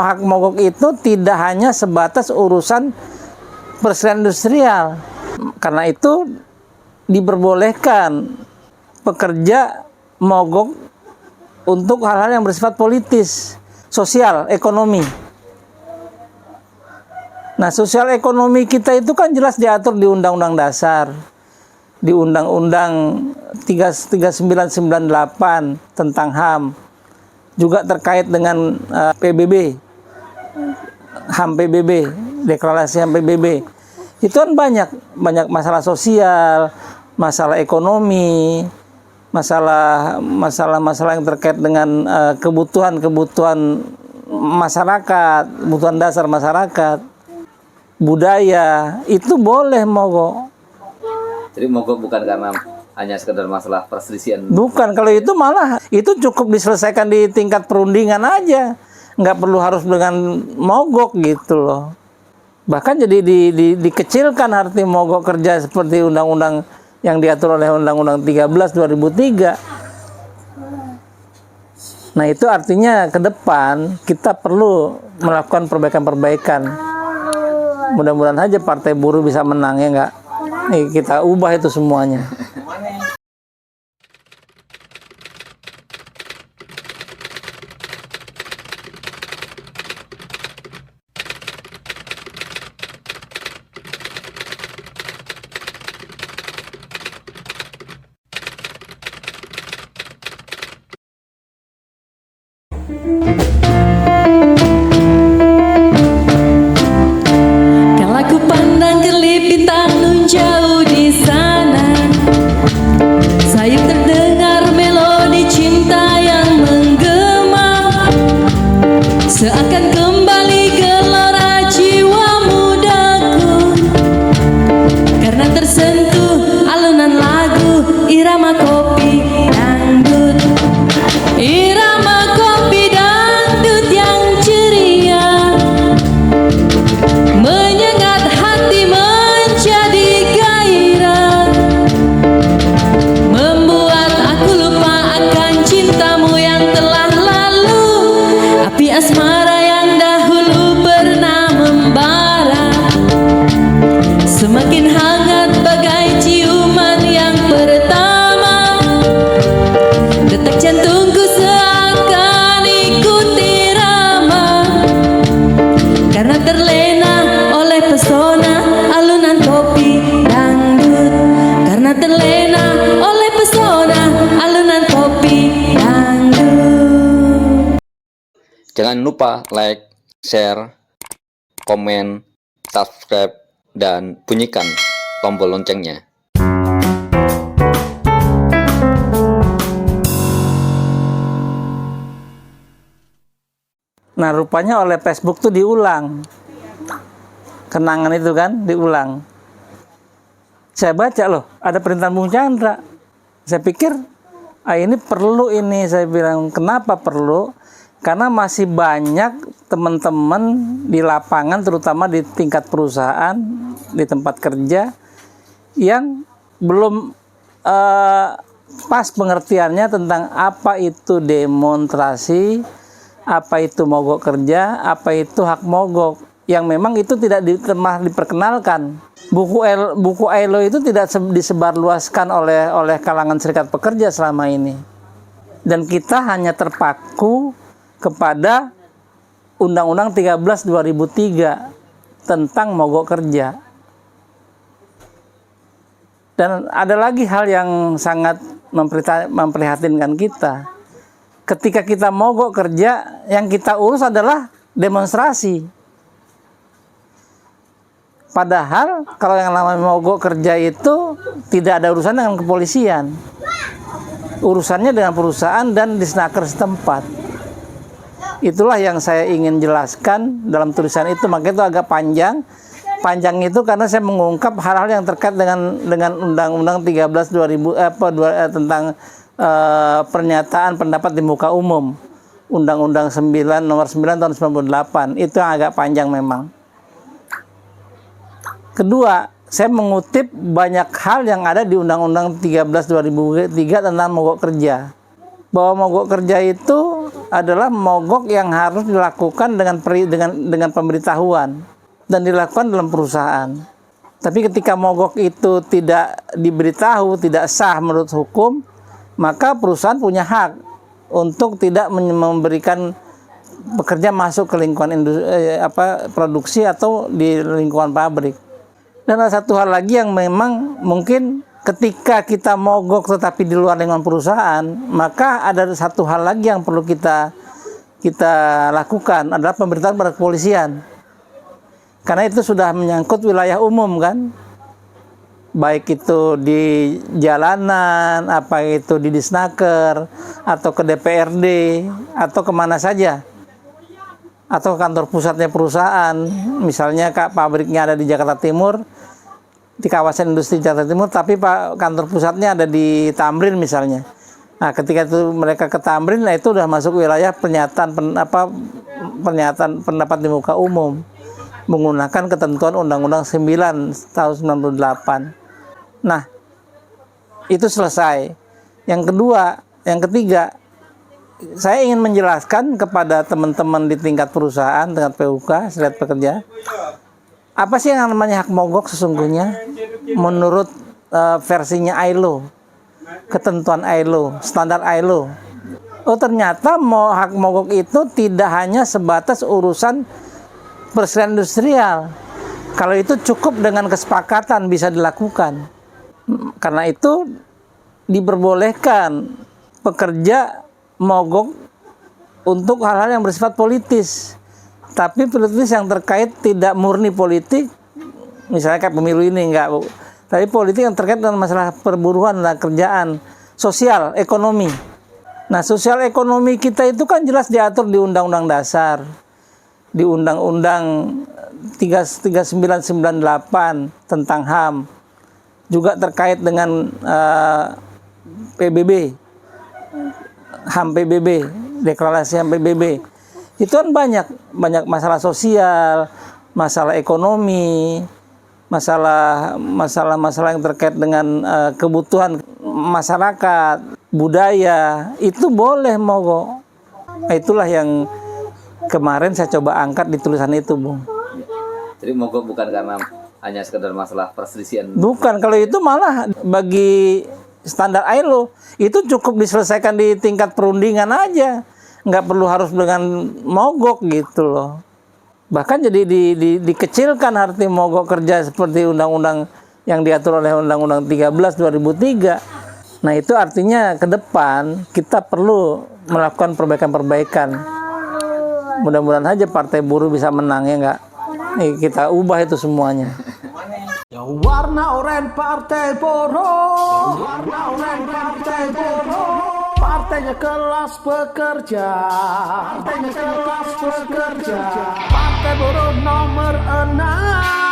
Hak mogok itu tidak hanya sebatas urusan perselian industrial. Karena itu diperbolehkan pekerja mogok untuk hal-hal yang bersifat politis, sosial, ekonomi. Nah, sosial ekonomi kita itu kan jelas diatur di Undang-Undang Dasar, di Undang-Undang 3998 tentang HAM, juga terkait dengan PBB, HAM PBB, deklarasi HAM PBB. Itu kan banyak masalah sosial, masalah ekonomi, masalah yang terkait dengan kebutuhan masyarakat, kebutuhan dasar masyarakat, budaya, itu boleh mogok. Jadi mogok bukan karena hanya sekedar masalah perselisihan. Bukan, kalau itu malah itu cukup diselesaikan di tingkat perundingan aja, nggak perlu harus dengan mogok gitu loh. Bahkan jadi dikecilkan arti mogok kerja seperti undang-undang yang diatur oleh Undang-Undang 13 2003. Nah, itu artinya ke depan kita perlu melakukan perbaikan-perbaikan. Mudah-mudahan aja Partai Buruh bisa menang, ya nggak? Nih, kita ubah itu semuanya. Kalau ku pandang kelip bintang nun jauh di sana, sayup terdengar melodi cinta yang menggema, seakan kembali gelora jiwa mudaku, karena tersentuh alunan lagu irama kopi dangdut, irama kopi dangdut yang ceria, menyengat hati menjadi gairah, membuat aku lupa akan cintamu yang telah lalu, api asmara yang dahulu pernah membara, semakin hangat bagai ciuman yang pertama, detak jantungku seakan ikut irama, karena terlena oleh pesona alunan kopi dangdut, karena terlena oleh pesona alunan kopi dangdut. Jangan lupa like, share, komen, subscribe, dan bunyikan tombol loncengnya. Nah, rupanya oleh Facebook tuh diulang. Kenangan itu kan diulang. Saya baca loh, ada perintahan Bung Chandra. Saya pikir, ini perlu ini. Saya bilang, kenapa perlu? Karena masih banyak teman-teman di lapangan, terutama di tingkat perusahaan, di tempat kerja, yang belum pas pengertiannya tentang apa itu demonstrasi, apa itu mogok kerja, apa itu hak mogok, yang memang itu tidak pernah diperkenalkan. Buku ILO itu tidak disebarluaskan oleh kalangan serikat pekerja selama ini, dan kita hanya terpaku kepada Undang-Undang 13 2003 tentang mogok kerja. Dan ada lagi hal yang sangat memprihatinkan kita. Ketika kita mogok kerja, yang kita urus adalah demonstrasi. Padahal kalau yang namanya mogok kerja itu tidak ada urusan dengan kepolisian. Urusannya dengan perusahaan dan disnaker setempat. Itulah yang saya ingin jelaskan dalam tulisan itu, makanya itu agak panjang. panjang itu karena saya mengungkap hal-hal yang terkait dengan Undang-Undang 13 tentang pernyataan pendapat di muka umum. Undang-Undang 9 nomor 9 tahun 98. Itu yang agak panjang memang. Kedua, saya mengutip banyak hal yang ada di Undang-Undang 13 2003 tentang mogok kerja. Bahwa mogok kerja itu adalah mogok yang harus dilakukan dengan pemberitahuan dan dilakukan dalam perusahaan. Tapi ketika mogok itu tidak diberitahu, tidak sah menurut hukum, maka perusahaan punya hak untuk tidak memberikan pekerja masuk ke lingkungan produksi atau di lingkungan pabrik. Dan ada satu hal lagi yang memang mungkin ketika kita mogok tetapi di luar lingkungan perusahaan, maka ada satu hal lagi yang perlu kita lakukan adalah pemberitaan pada kepolisian. Karena itu sudah menyangkut wilayah umum kan, baik itu di jalanan, apa itu di Disnaker, atau ke DPRD, atau kemana saja, atau kantor pusatnya perusahaan, misalnya pabriknya ada di Jakarta Timur, di kawasan industri Jakarta Timur, tapi kantor pusatnya ada di Tamrin misalnya. Nah, ketika itu mereka ke Tamrin, nah itu udah masuk wilayah pernyataan pendapat di muka umum menggunakan ketentuan Undang-Undang 9 tahun 98. Nah, itu selesai. Yang ketiga, saya ingin menjelaskan kepada teman-teman di tingkat perusahaan, tingkat PUK, serikat pekerja, apa sih yang namanya hak mogok sesungguhnya menurut versinya ILO, ketentuan ILO, standar ILO. Oh, ternyata hak mogok itu tidak hanya sebatas urusan perselian industrial. Kalau itu cukup dengan kesepakatan bisa dilakukan. Karena itu diperbolehkan pekerja mogok untuk hal-hal yang bersifat politis. Tapi politis yang terkait tidak murni politik, misalnya kayak pemilu ini enggak, tapi politik yang terkait dengan masalah perburuan dan kerjaan, sosial, ekonomi. Nah, sosial ekonomi kita itu kan jelas diatur di Undang-Undang Dasar, di Undang-Undang 3998 tentang HAM, juga terkait dengan PBB, HAM PBB, deklarasi HAM PBB. Itu kan banyak masalah sosial, masalah ekonomi, masalah yang terkait dengan kebutuhan masyarakat, budaya, itu boleh mogok. Nah, itulah yang kemarin saya coba angkat di tulisan itu, Bung. Jadi mogok bukan karena hanya sekedar masalah perselisihan. Bukan, kalau itu malah bagi standar ILO itu cukup diselesaikan di tingkat perundingan aja, nggak perlu harus dengan mogok gitu loh. Bahkan jadi dikecilkan arti mogok kerja seperti undang-undang yang diatur oleh Undang-Undang 13 2003. Nah, itu artinya ke depan kita perlu melakukan perbaikan-perbaikan. Mudah-mudahan aja Partai Buruh bisa menang, ya nggak? Nih, kita ubah itu semuanya. Ya warna oranye Partai Buruh, warna oranye Partai Buruh, partainya kelas pekerja, partainya kelas pekerja, Partai Buruh nomor 6.